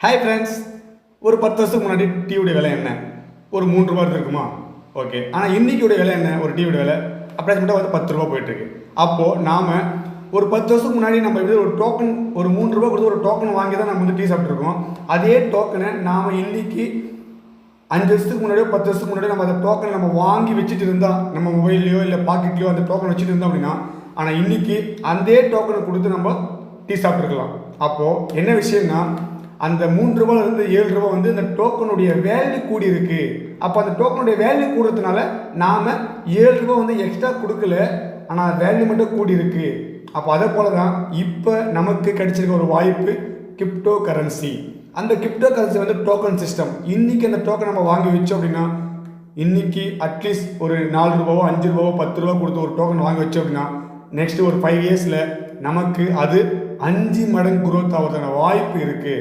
Hi friends, ஒரு 10 வருஷத்துக்கு முன்னாடி டீயோட விலை என்ன? ஒரு 3 ரூபா இருக்குமா? ஓகே. ஆனால் இன்றைக்கியோட விலை என்ன? ஒரு டீயோட விலை அப்ராக்சிமேட்டாக வந்து 10 ரூபா போயிட்டுருக்கு. அப்போது நாம் ஒரு 10 வருஷத்துக்கு முன்னாடி நம்ம வந்து ஒரு டோக்கன் ஒரு 3 ரூபா கொடுத்து ஒரு டோக்கன் வாங்கி தான் நம்ம வந்து டீ சாப்பிட்ருக்கோம். அதே டோக்கனை நாம் இன்றைக்கி 5 வருஷத்துக்கு முன்னாடியோ 10 வருஷத்துக்கு முன்னாடியோ நம்ம அந்த டோக்கனை நம்ம வாங்கி வச்சுட்டு இருந்தால், நம்ம மொபைல்லையோ இல்லை பாக்கெட்லையோ அந்த டோக்கன் வச்சுட்டு இருந்தோம் அப்படின்னா, ஆனால் இன்றைக்கி அதே டோக்கனை கொடுத்து நம்ம டீ சாப்பிட்ருக்கலாம். அப்போது என்ன விஷயம்னா, அந்த 3 ரூபாயிலிருந்து 7 ரூபா வந்து இந்த டோக்கனுடைய வேல்யூ கூடி இருக்கு. அப்போ அந்த டோக்கனுடைய வேல்யூ கூடுறதுனால நாம் 7 ரூபா வந்து எக்ஸ்ட்ரா கொடுக்கல, ஆனால் வேல்யூ மட்டும் கூடி இருக்கு. அப்போ அதே போல தான் இப்போ நமக்கு கிடைச்சிருக்க ஒரு வாய்ப்பு கிரிப்டோ கரன்சி. அந்த கிரிப்டோ கரன்சி வந்து டோக்கன் சிஸ்டம். இன்றைக்கி அந்த டோக்கன் நம்ம வாங்கி வச்சோம் அப்படின்னா, இன்றைக்கி அட்லீஸ்ட் ஒரு 4 ரூபாவோ 5 ரூபாவோ 10 ரூபா கொடுத்து ஒரு டோக்கன் வாங்கி வச்சோம் அப்படின்னா, நெக்ஸ்ட்டு ஒரு 5 இயர்ஸில் நமக்கு அது 5 மடங்கு குரோத் ஆகிறதுக்கான வாய்ப்பு இருக்குது.